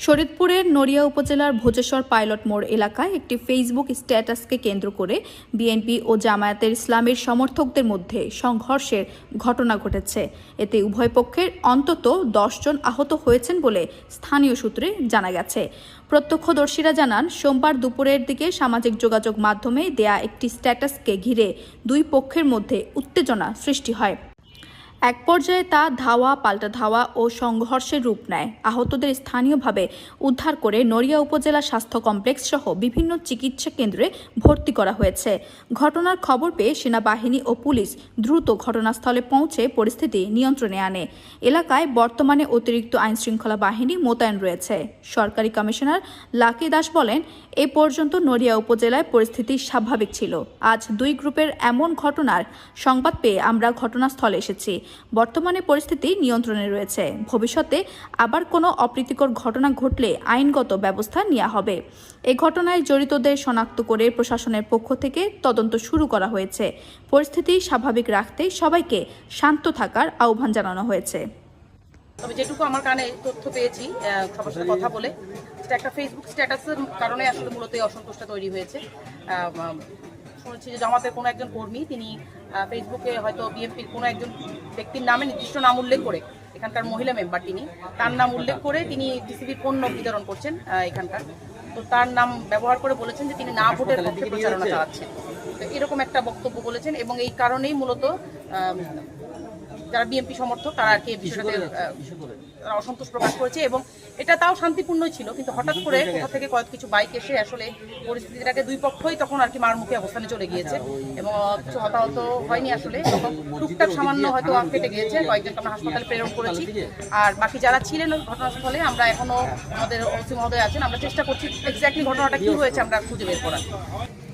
শরীয়তপুরের নড়িয়া উপজেলার ভোজেশ্বর পাইলট মোড় এলাকায় একটি ফেসবুক স্ট্যাটাসকে কেন্দ্র করে বিএনপি ও জামায়াতের ইসলামের সমর্থকদের মধ্যে সংঘর্ষের ঘটনা ঘটেছে। এতে উভয় পক্ষের অন্তত 10 জন আহত হয়েছেন বলে স্থানীয় সূত্রে জানা গেছে। প্রত্যক্ষদর্শীরা জানান, সোমবার দুপুরের দিকে সামাজিক যোগাযোগ মাধ্যমে দেয়া একটি স্ট্যাটাসকে ঘিরে দুই পক্ষের মধ্যে উত্তেজনা সৃষ্টি হয়। এক পর্যায়ে তা ধাওয়া পাল্টা ধাওয়া ও সংঘর্ষের রূপ নেয়। আহতদের স্থানীয়ভাবে উদ্ধার করে নড়িয়া উপজেলা স্বাস্থ্য কমপ্লেক্স সহ বিভিন্ন চিকিৎসা কেন্দ্রে ভর্তি করা হয়েছে। ঘটনার খবর পেয়ে সেনাবাহিনী ও পুলিশ দ্রুত ঘটনাস্থলে পৌঁছে পরিস্থিতি নিয়ন্ত্রণে আনে। এলাকায় বর্তমানে অতিরিক্ত আইনশৃঙ্খলা বাহিনী মোতায়েন রয়েছে। সরকারি কমিশনার লাকি দাস বলেন, এ পর্যন্ত নড়িয়া উপজেলায় পরিস্থিতি স্বাভাবিক ছিল। আজ দুই গ্রুপের এমন ঘটনার সংবাদ পেয়ে আমরা ঘটনাস্থলে এসেছি। বর্তমানে পরিস্থিতি নিয়ন্ত্রণে রয়েছে। ভবিষ্যতে আবার কোনো অপ্রীতিকর ঘটনা ঘটলে আইনগত ব্যবস্থা নেওয়া হবে। এই ঘটনায় জড়িতদের শনাক্ত করে প্রশাসনের পক্ষ থেকে তদন্ত শুরু করা হয়েছে। পরিস্থিতি স্বাভাবিক রাখতে সবাইকে শান্ত থাকার আহ্বান জানানো হয়েছে। তবে যেটুকু আমার কানে তথ্য পেয়েছি সবার সাথে কথা বলে, সেটা একটা ফেসবুক স্ট্যাটাসের কারণে আসলে মূলত এই অসন্তোষটা তৈরি হয়েছে। শুনেছি যে জামাতের কোনো একজন কর্মী তিনি ফেসবুকে হয়তো বিএনপির কোনো একজন ব্যক্তির নামে নির্দিষ্ট নাম উল্লেখ করে, এখানকার মহিলা মেম্বার তিনি, তার নাম উল্লেখ করে তিনি টিসিবির পণ্য বিতরণ করছেন এখানকার। তো তার নাম ব্যবহার করে বলেছেন যে তিনি না ভোটের পক্ষে প্রচারণা চালাচ্ছেন। তো এরকম একটা বক্তব্য বলেছেন এবং এই কারণেই মূলত যারা বিএনপি সমর্থক তারা আর কি বিষয়টাতে অসন্তোষ প্রকাশ করেছে এবং এটা তাও শান্তিপূর্ণই ছিল। কিন্তু হঠাৎ করে কোথা থেকে কিছু বাইক এসে আসলে পরিস্থিতিটাকে দুই পক্ষই তখন আর কি মারমুখী অবস্থানে চলে গিয়েছে এবং কিছু হতাহত হয়নি আসলে। তখন টুকটাক সামান্য হয়তো কেটে গিয়েছে, কয়েকজনকে আমরা হাসপাতালে প্রেরণ করেছি। আর বাকি যারা ছিলেন ঘটনাস্থলে আমরা এখনো আমাদের ওসি মহোদয় আছেন, আমরা চেষ্টা করছি এক্স্যাক্টলি ঘটনাটা কি হয়েছে আমরা খুঁজে বের করার।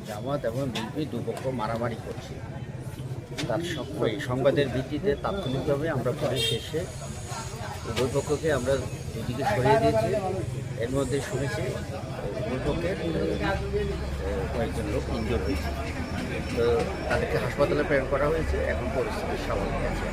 জামাত এবং বিএনপি দুপক্ষ মারামারি করছে, তার সংবাদের ভিত্তিতে তাৎক্ষণিকভাবে আমরা পরে শেষে উভয় পক্ষকে আমরা দুদিকে সরিয়ে দিয়েছি। এর মধ্যে শুনেছি উভয় পক্ষের কয়েকজন লোক ইনজোর হয়েছে, তো তাদেরকে হাসপাতালে প্রেরণ করা হয়েছে। এখন পরিস্থিতি স্বাভাবিক আছে।